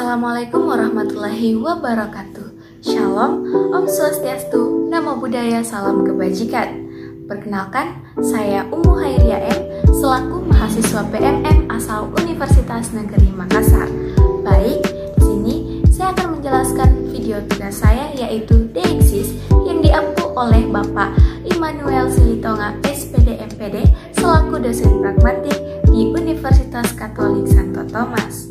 Assalamualaikum warahmatullahi wabarakatuh. Shalom, Om Swastiastu, Namo Buddhaya, salam kebajikan. Perkenalkan, saya Ummu Hairiah M, selaku mahasiswa PMM asal Universitas Negeri Makassar. Baik, di sini saya akan menjelaskan video tugas saya yaitu DXIS yang diampu oleh Bapak Immanuel Silitonga SPD MPD selaku dosen pragmatik di Universitas Katolik Santo Thomas.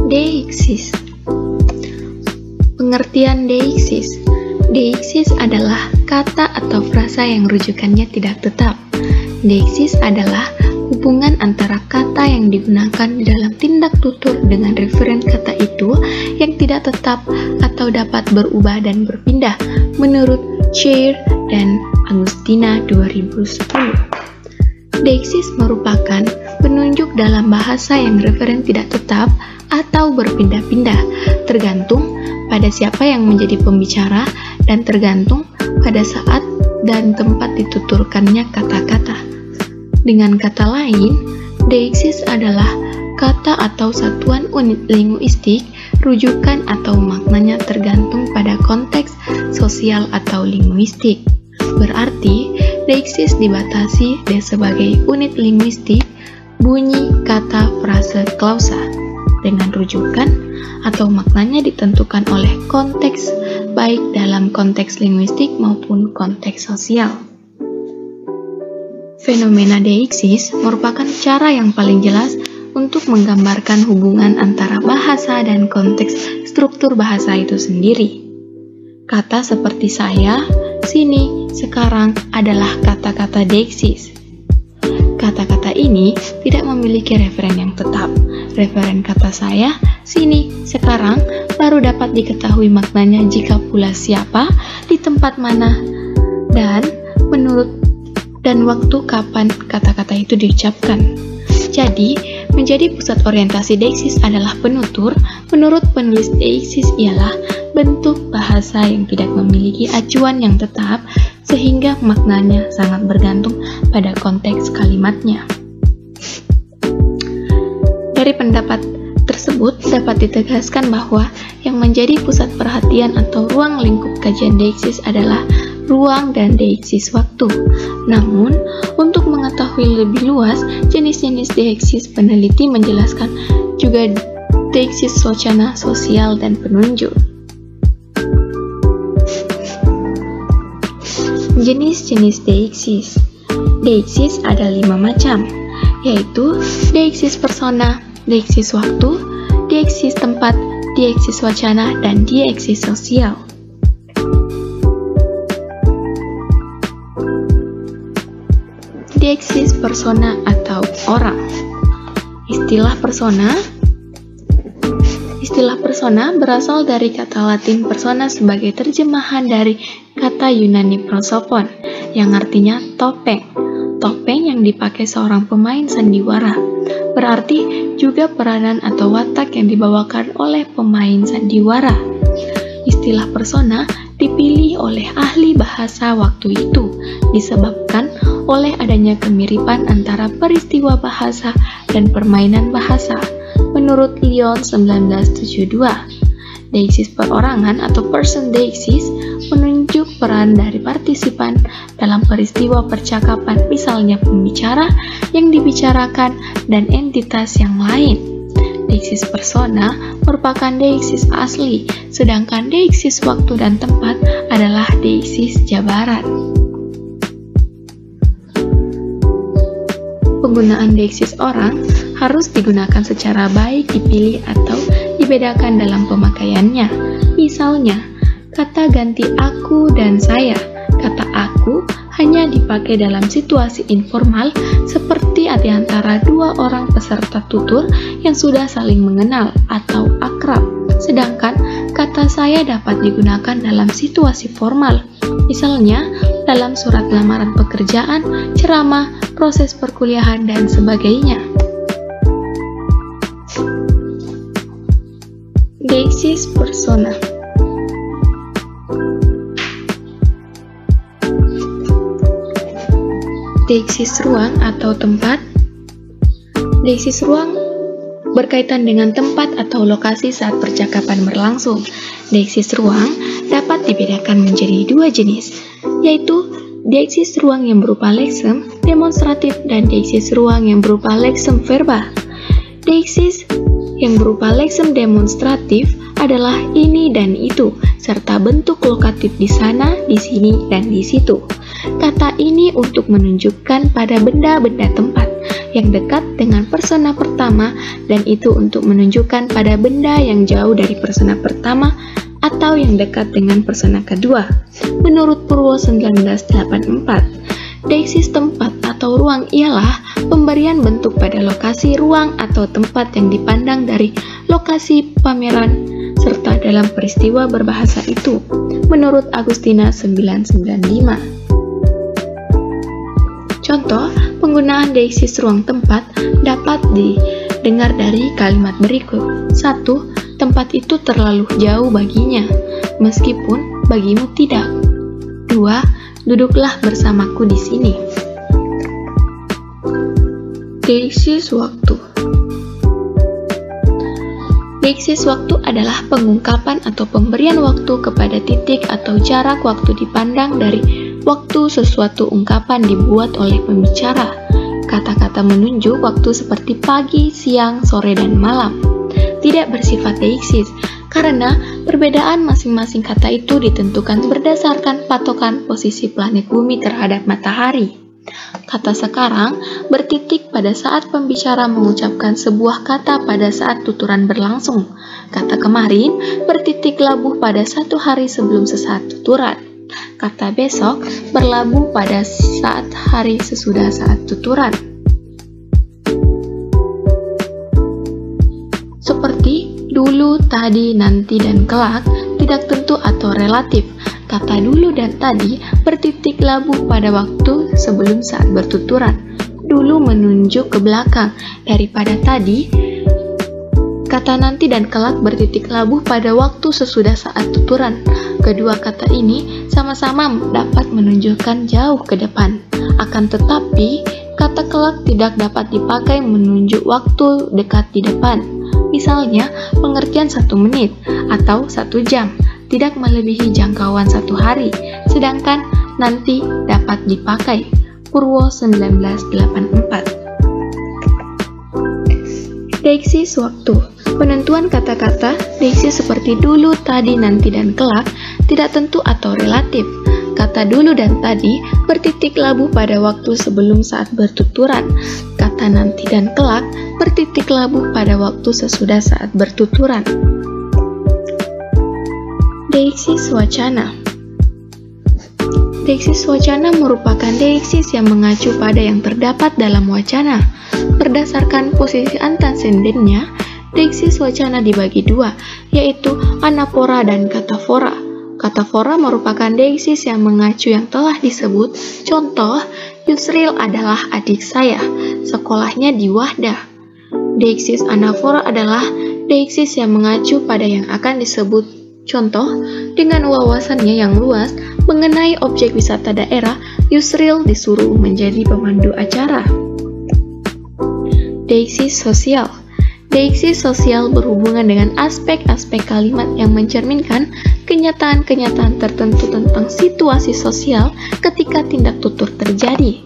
DXIS. Pengertian DXIS. DXIS adalah kata atau frasa yang rujukannya tidak tetap. DXIS adalah hubungan antara kata yang digunakan di dalam tindak tutur dengan referen kata itu yang tidak tetap atau dapat berubah dan berpindah menurut Chair dan Agustina 2010. DXIS merupakan penunjuk dalam bahasa yang referen tidak tetap atau berpindah-pindah, tergantung pada siapa yang menjadi pembicara dan tergantung pada saat dan tempat dituturkannya kata-kata. Dengan kata lain, DXIS adalah kata atau satuan unit linguistik, rujukan atau maknanya tergantung pada konteks sosial atau linguistik. Berarti, DXIS dibatasi sebagai unit linguistik, bunyi, kata, frase, klausa, dengan rujukan atau maknanya ditentukan oleh konteks, baik dalam konteks linguistik maupun konteks sosial. Fenomena DXIS merupakan cara yang paling jelas untuk menggambarkan hubungan antara bahasa dan konteks struktur bahasa itu sendiri. Kata seperti saya, sini, sekarang adalah kata-kata DXIS. Kata-kata ini tidak memiliki referen yang tetap. Referen kata saya, sini, sekarang baru dapat diketahui maknanya jika pula siapa, di tempat mana, dan menurut dan waktu kapan kata-kata itu diucapkan. Jadi, menjadi pusat orientasi DXIS adalah penutur. Menurut penulis DXIS ialah bentuk bahasa yang tidak memiliki acuan yang tetap, sehingga maknanya sangat bergantung pada konteks kalimatnya. Dari pendapat tersebut dapat ditegaskan bahwa yang menjadi pusat perhatian atau ruang lingkup kajian DXIS adalah ruang dan DXIS waktu. Namun, untuk mengetahui lebih luas jenis-jenis DXIS, peneliti menjelaskan juga DXIS wacana, sosial, dan penunjuk. Jenis-jenis DXIS. DXIS ada 5 macam, yaitu DXIS persona, DXIS waktu, DXIS tempat, DXIS wacana, dan DXIS sosial. DXIS persona atau orang. Istilah persona berasal dari kata Latin persona sebagai terjemahan dari kata Yunani prosopon yang artinya topeng. Topeng yang dipakai seorang pemain sandiwara. Berarti juga peranan atau watak yang dibawakan oleh pemain sandiwara. Istilah persona dipilih oleh ahli bahasa waktu itu disebabkan oleh adanya kemiripan antara peristiwa bahasa dan permainan bahasa. Menurut Lyon 1972, DXIS perorangan atau person DXIS menunjuk peran dari partisipan dalam peristiwa percakapan, misalnya pembicara yang dibicarakan dan entitas yang lain. DXIS persona merupakan DXIS asli, sedangkan DXIS waktu dan tempat adalah DXIS jabaran. Penggunaan DXIS orang harus digunakan secara baik, dipilih atau dibedakan dalam pemakaiannya. Misalnya, kata ganti aku dan saya. Kata aku hanya dipakai dalam situasi informal seperti di antara dua orang peserta tutur yang sudah saling mengenal atau akrab. Sedangkan kata saya dapat digunakan dalam situasi formal. Misalnya, dalam surat lamaran pekerjaan, ceramah, proses perkuliahan, dan sebagainya. DXIS persona. DXIS ruang atau tempat. DXIS ruang berkaitan dengan tempat atau lokasi saat percakapan berlangsung. Deiksis ruang dapat dibedakan menjadi dua jenis, yaitu deiksis ruang yang berupa leksem demonstratif dan deiksis ruang yang berupa leksem verbal. Deiksis yang berupa leksem demonstratif adalah ini dan itu, serta bentuk lokatif di sana, di sini, dan di situ. Kata ini untuk menunjukkan pada benda-benda tempat yang dekat dengan persona pertama, dan itu untuk menunjukkan pada benda yang jauh dari persona pertama atau yang dekat dengan persona kedua. Menurut Purwo 1984, deiksis tempat atau ruang ialah pemberian bentuk pada lokasi, ruang, atau tempat yang dipandang dari lokasi pameran serta dalam peristiwa berbahasa itu. Menurut Agustina 995. Contoh penggunaan deiksis ruang tempat dapat didengar dari kalimat berikut. 1. Tempat itu terlalu jauh baginya, meskipun bagimu tidak. 2. Duduklah bersamaku di sini. Deiksis waktu. Deiksis waktu adalah pengungkapan atau pemberian waktu kepada titik atau jarak waktu dipandang dari waktu sesuatu ungkapan dibuat oleh pembicara. Kata-kata menunjuk waktu seperti pagi, siang, sore, dan malam. Tidak bersifat deiksis, karena perbedaan masing-masing kata itu ditentukan berdasarkan patokan posisi planet bumi terhadap matahari. Kata sekarang bertitik pada saat pembicara mengucapkan sebuah kata pada saat tuturan berlangsung. Kata kemarin bertitik labuh pada 1 hari sebelum sesaat tuturan. Kata besok berlabuh pada saat hari sesudah saat tuturan. Seperti dulu, tadi, nanti, dan kelak tidak tentu atau relatif. Kata dulu dan tadi bertitik labuh pada waktu sebelum saat bertuturan. Dulu menunjuk ke belakang daripada tadi. Kata nanti dan kelak bertitik labuh pada waktu sesudah saat tuturan. Kedua kata ini sama-sama dapat menunjukkan jauh ke depan. Akan tetapi, kata kelak tidak dapat dipakai menunjuk waktu dekat di depan. Misalnya, pengertian 1 menit atau 1 jam tidak melebihi jangkauan 1 hari, sedangkan nanti dapat dipakai. Purwo 1984. Deiksis waktu. Penentuan kata-kata deiksis seperti dulu, tadi, nanti, dan kelak tidak tentu atau relatif. Kata dulu dan tadi bertitik labuh pada waktu sebelum saat bertuturan. Kata nanti dan kelak bertitik labuh pada waktu sesudah saat bertuturan. Deiksis wacana. Deiksis wacana merupakan deiksis yang mengacu pada yang terdapat dalam wacana. Berdasarkan posisi antasedennya, deiksis wacana dibagi 2, yaitu anafora dan katafora. Katafora merupakan deiksis yang mengacu yang telah disebut. Contoh, Yusril adalah adik saya, sekolahnya di Wahdah. Deiksis anafora adalah deiksis yang mengacu pada yang akan disebut. Contoh, dengan wawasannya yang luas mengenai objek wisata daerah, Yusril disuruh menjadi pemandu acara. Deiksis sosial. Deiksis sosial berhubungan dengan aspek-aspek kalimat yang mencerminkan kenyataan-kenyataan tertentu tentang situasi sosial ketika tindak tutur terjadi.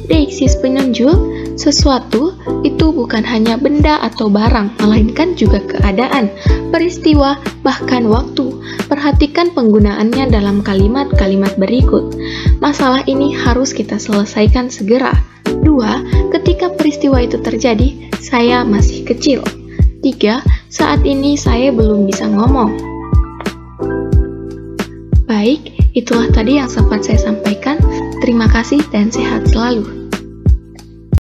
Deiksis penunjuk. Sesuatu itu bukan hanya benda atau barang, melainkan juga keadaan, peristiwa, bahkan waktu. Perhatikan penggunaannya dalam kalimat-kalimat berikut. Masalah ini harus kita selesaikan segera. 2. Ketika peristiwa itu terjadi, saya masih kecil. 3. Saat ini saya belum bisa ngomong. Baik, itulah tadi yang sempat saya sampaikan. Terima kasih dan sehat selalu.